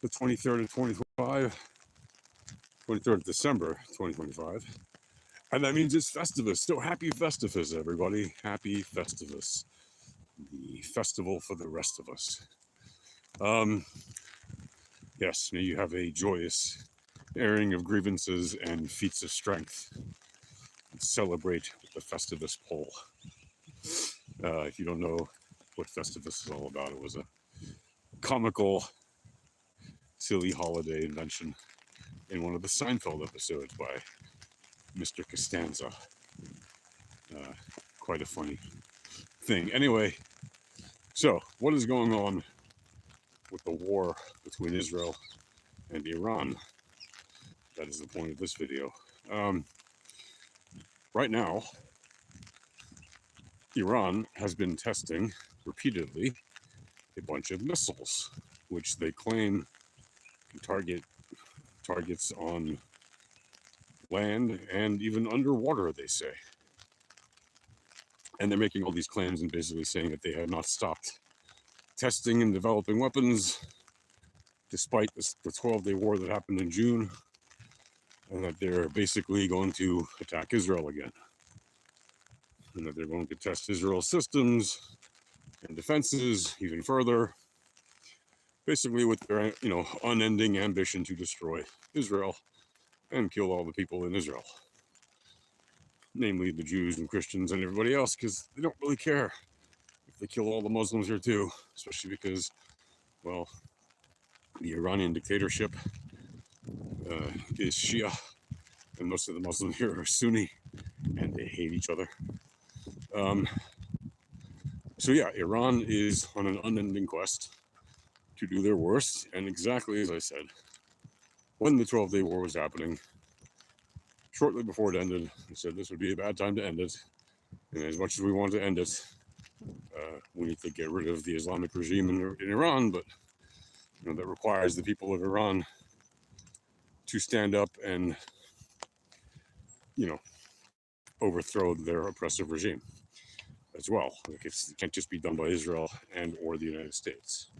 the 23rd of 2025, 23rd of December 2025. And that means it's Festivus. So happy Festivus, everybody. Happy Festivus. The festival for the rest of us. Yes, may you have a joyous airing of grievances and feats of strength. Celebrate with the Festivus poll. If you don't know what Festivus is all about, it was a comical, silly holiday invention in one of the Seinfeld episodes by Mr. Costanza. Quite a funny thing. Anyway, so what is going on with the war between Israel and Iran? That is the point of this video. Right now, Iran has been testing repeatedly a bunch of missiles, which they claim can targets on land and even underwater, they say. And they're making all these claims and basically saying that they have not stopped testing and developing weapons despite the 12-day war that happened in June, and that they're basically going to attack Israel again, and that they're going to test Israel's systems and defenses even further, basically with their unending ambition to destroy Israel and kill all the people in Israel, namely the Jews and Christians and everybody else, because they don't really care if they kill all the Muslims here too, especially because, well, the Iranian dictatorship is Shia, and most of the Muslims here are Sunni, and they hate each other. So yeah, Iran is on an unending quest to do their worst, and exactly as I said, when the 12-day war was happening, shortly before it ended, I said this would be a bad time to end it, and as much as we want to end it, we need to get rid of the Islamic regime in Iran, but that requires the people of Iran to stand up and overthrow their oppressive regime as well. Like it can't just be done by Israel and or the United States.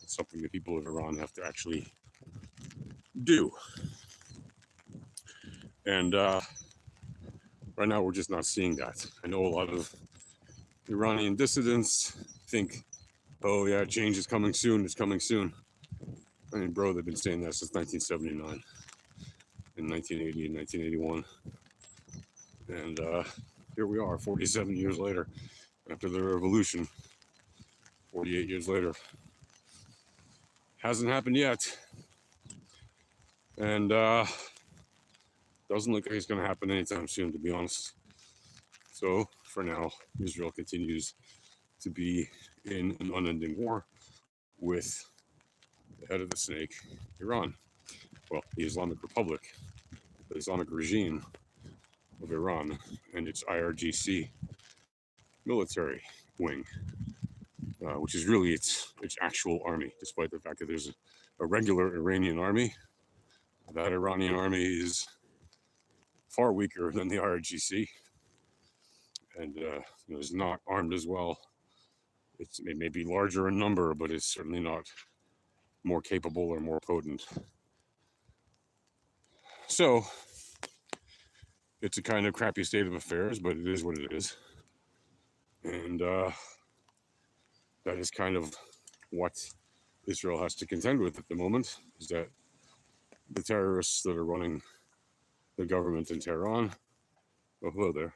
It's something the people of Iran have to actually do. And right now we're just not seeing that. I know a lot of Iranian dissidents think, oh yeah, change is coming soon, it's coming soon. I mean, bro, they've been saying that since 1979, in 1980 and 1981. And here we are, 47 years later, after the revolution, 48 years later. Hasn't happened yet. And doesn't look like it's going to happen anytime soon, to be honest. So, for now, Israel continues to be in an unending war with the head of the snake, Iran. Well, the Islamic Republic, the Islamic regime of Iran, and its IRGC military wing, which is really its actual army, despite the fact that there's a regular Iranian army. That Iranian army is far weaker than the IRGC, and is not armed as well. It may be larger in number, but it's certainly not more capable or more potent. So it's a kind of crappy state of affairs, but it is what it is. And that is kind of what Israel has to contend with at the moment, is that the terrorists that are running the government in Tehran, oh, hello there,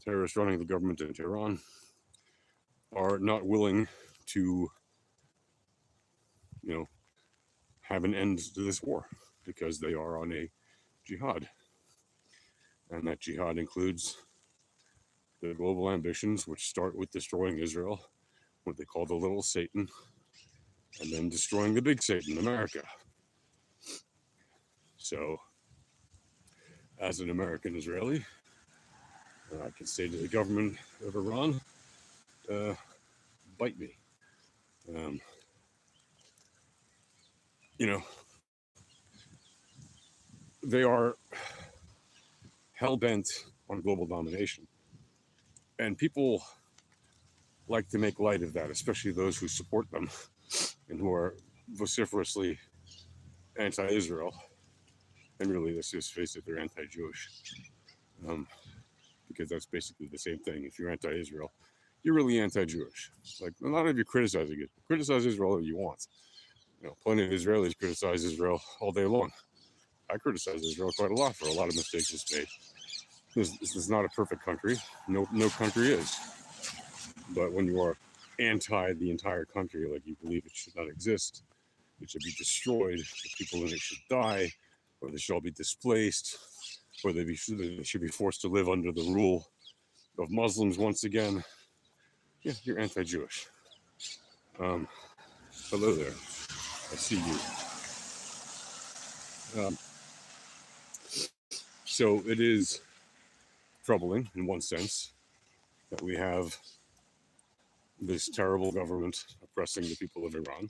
terrorists running the government in Tehran are not willing to, have an end to this war, because they are on a jihad. And that jihad includes the global ambitions, which start with destroying Israel, what they call the little Satan, and then destroying the big Satan, America. So, as an American Israeli, I can say to the government of Iran, bite me. They are hell-bent on global domination. And people like to make light of that, especially those who support them and who are vociferously anti-Israel, and really, let's just face it, they're anti-Jewish, because that's basically the same thing. If you're anti-Israel, you're really anti-Jewish. Like, a lot of you criticizing it. Criticize Israel if you want. Plenty of Israelis criticize Israel all day long. I criticize Israel quite a lot for a lot of mistakes it's made. This is not a perfect country. No country is. But when you are anti the entire country, like you believe it should not exist, it should be destroyed, the people in it should die, or they should all be displaced, or they should be forced to live under the rule of Muslims once again, yeah, you're anti-Jewish. Hello there. I see you. So it is troubling in one sense that we have this terrible government oppressing the people of Iran,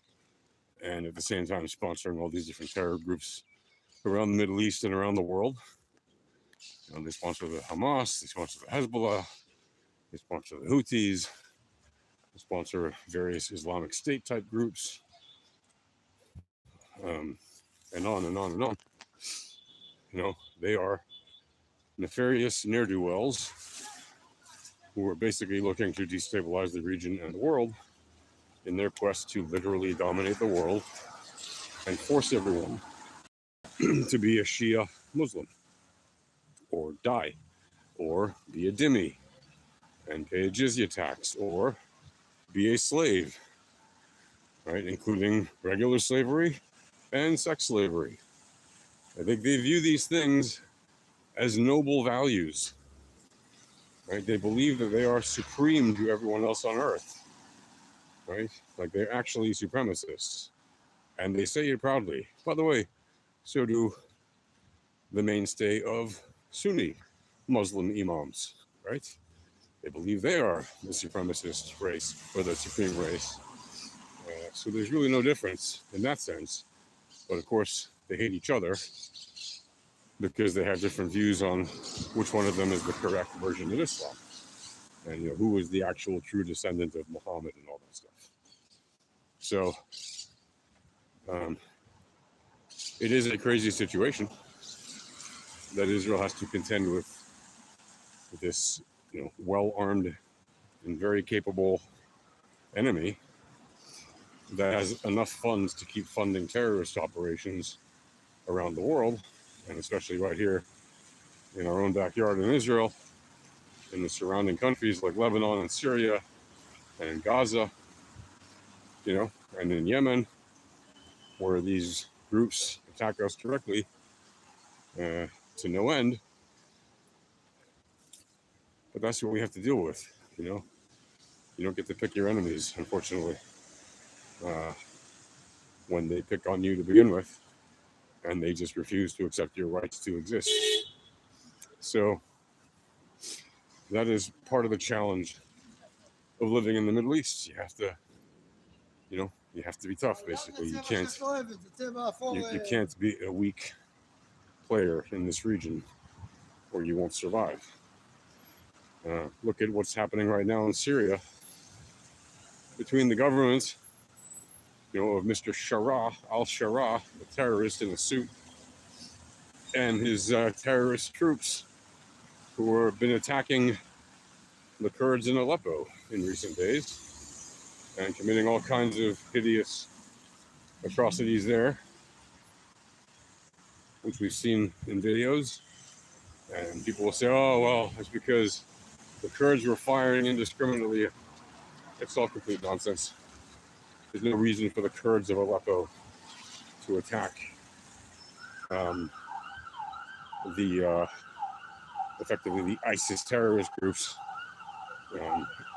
and at the same time sponsoring all these different terror groups around the Middle East and around the world. They sponsor the Hamas, they sponsor the Hezbollah, they sponsor the Houthis, they sponsor various Islamic State type groups, and on and on and on. They are nefarious ne'er-do-wells who are basically looking to destabilize the region and the world in their quest to literally dominate the world and force everyone to be a Shia Muslim, or die, or be a dhimmi and pay a jizya tax, or be a slave, right? Including regular slavery and sex slavery. I think they view these things as noble values, right? They believe that they are supreme to everyone else on earth, right? Like, they're actually supremacists, and they say it proudly. By the way, so do the mainstay of Sunni Muslim imams, right? They believe they are the supremacist race, or the supreme race. So there's really no difference in that sense. But of course, they hate each other because they have different views on which one of them is the correct version of Islam, and who is the actual true descendant of Muhammad and all that stuff. So it is a crazy situation that Israel has to contend with this, well-armed and very capable enemy that has enough funds to keep funding terrorist operations around the world, and especially right here in our own backyard in Israel, in the surrounding countries like Lebanon and Syria, and in Gaza, and in Yemen, where these groups attack us directly to no end. But that's what we have to deal with, You don't get to pick your enemies, unfortunately, when they pick on you to begin with, and they just refuse to accept your rights to exist. So that is part of the challenge of living in the Middle East. You have to, you have to be tough, basically. You can't be a weak player in this region, or you won't survive. Look at what's happening right now in Syria between the government, of Mr. al-Shara, the terrorist in a suit, and his terrorist troops who have been attacking the Kurds in Aleppo in recent days and committing all kinds of hideous atrocities there, which we've seen in videos. And people will say, oh, well, it's because the Kurds were firing indiscriminately. It's all complete nonsense. There's no reason for the Kurds of Aleppo to attack effectively the ISIS terrorist groups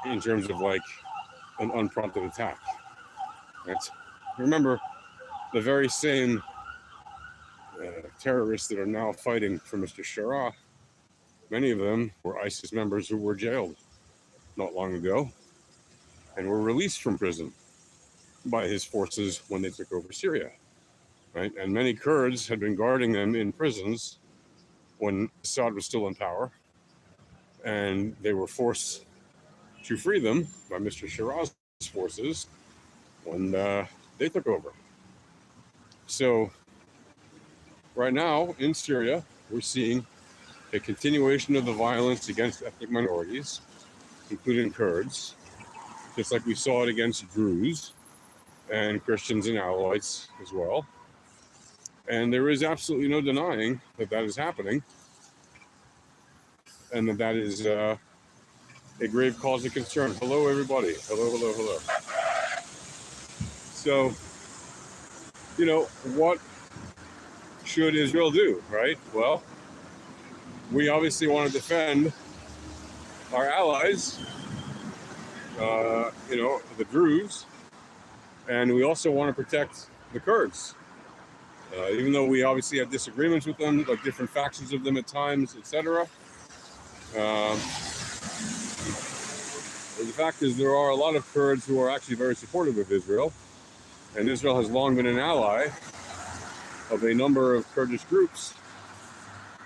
in terms of like an unprompted attack. Right? Remember, the very same terrorists that are now fighting for Mr. Shara, many of them were ISIS members who were jailed not long ago and were released from prison by his forces when they took over Syria, right? And many Kurds had been guarding them in prisons when Assad was still in power, and they were forced to free them by Mr. Shara's forces when they took over. So right now in Syria, we're seeing a continuation of the violence against ethnic minorities, including Kurds, just like we saw it against Druze and Christians and Alawites as well. And there is absolutely no denying that that is happening, and that that is a grave cause of concern. Hello, everybody. Hello, hello, hello. So, what should Israel do, right? Well, we obviously want to defend our allies, the Druze, and we also want to protect the Kurds. Even though we obviously have disagreements with them, like different factions of them at times, etc. The fact is there are a lot of Kurds who are actually very supportive of Israel, and Israel has long been an ally of a number of Kurdish groups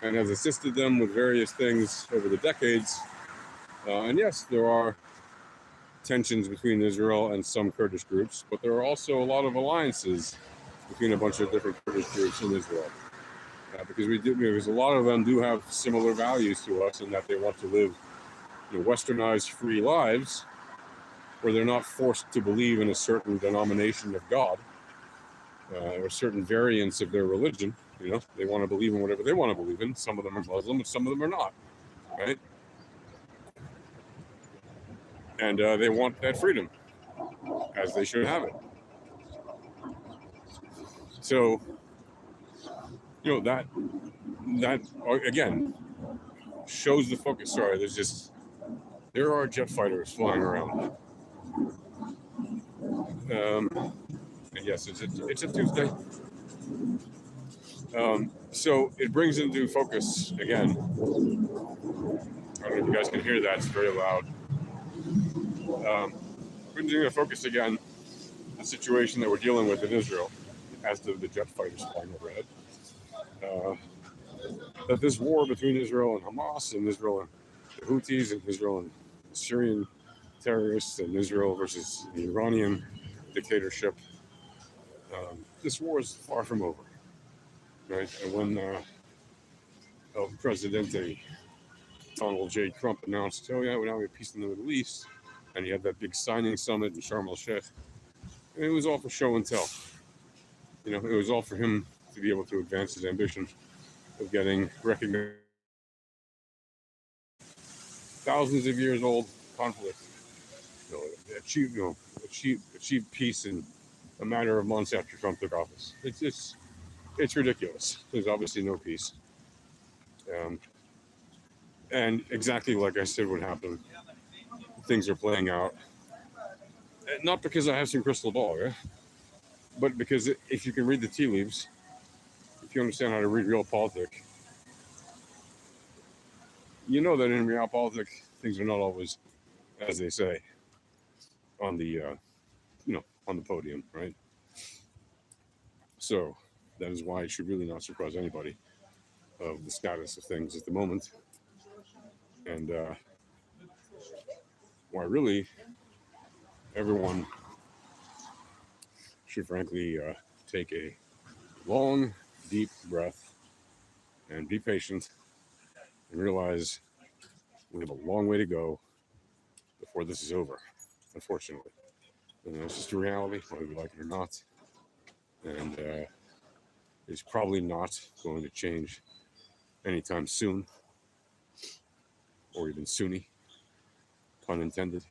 and has assisted them with various things over the decades. And yes, there are tensions between Israel and some Kurdish groups, but there are also a lot of alliances between a bunch of different Kurdish groups in Israel. Because a lot of them do have similar values to us in that they want to live westernized, free lives where they're not forced to believe in a certain denomination of God or certain variants of their religion. They want to believe in whatever they want to believe in. Some of them are Muslim, but some of them are not, right? And they want that freedom, as they should have it. So, that again shows the focus. Sorry, there are jet fighters flying around. And yes, it's a Tuesday. So it brings into focus again. I don't know if you guys can hear that; it's very loud. Brings into focus again the situation that we're dealing with in Israel, as do the jet fighters flying overhead. That this war between Israel and Hamas, and Israel and the Houthis, and Israel and the Syrian terrorists, and Israel versus the Iranian dictatorship, this war is far from over, right? And when El Presidente Donald J. Trump announced, oh yeah, now we have peace in the Middle East, and he had that big signing summit in Sharm el-Sheikh, and it was all for show and tell. It was all for him to be able to advance his ambition of getting recognized. Thousands of years old conflict, achieved peace in a matter of months after Trump took office. It's ridiculous. There's obviously no peace. And exactly like I said would happen, things are playing out. Not because I have some crystal ball, right? But because if you can read the tea leaves, if you understand how to read real politics, you know that in real politics, things are not always as they say on the, on the podium, right? So that is why it should really not surprise anybody of the status of things at the moment. And why really everyone should frankly take a long, deep breath and be patient and realize we have a long way to go before this is over, unfortunately. And that's just a reality, whether we like it or not. And it's probably not going to change anytime soon, or even Sunni, pun intended.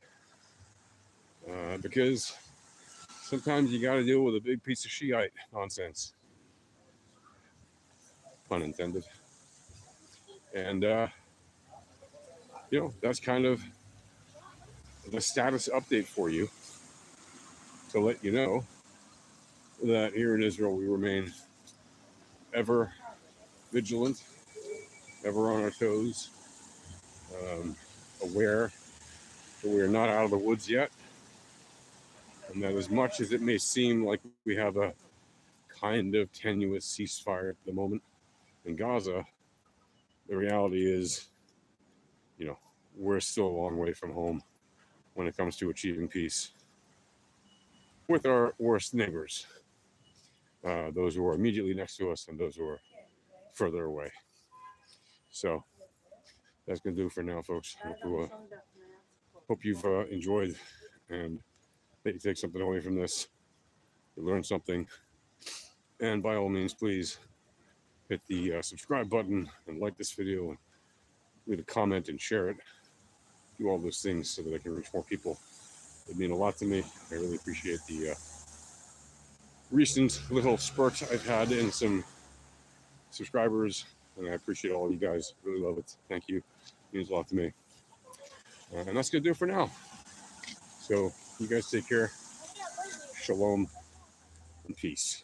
Because sometimes you got to deal with a big piece of Shiite nonsense, pun intended. And, that's kind of the status update for you to let you know that here in Israel we remain ever vigilant, ever on our toes, aware that we are not out of the woods yet, and that as much as it may seem like we have a kind of tenuous ceasefire at the moment in Gaza, the reality is, we're still a long way from home when it comes to achieving peace with our worst neighbors, those who are immediately next to us and those who are further away. So that's going to do it for now, folks. Hope you've enjoyed and that you take something away from this. You learn something. And by all means, please hit the subscribe button and like this video and leave a comment and share it. Do all those things so that I can reach more people. It mean a lot to me. I really appreciate the recent little spurt I've had in some subscribers, and I appreciate all of you guys. Really love it. Thank you. It means a lot to me. And that's going to do it for now. So you guys take care. Shalom and peace.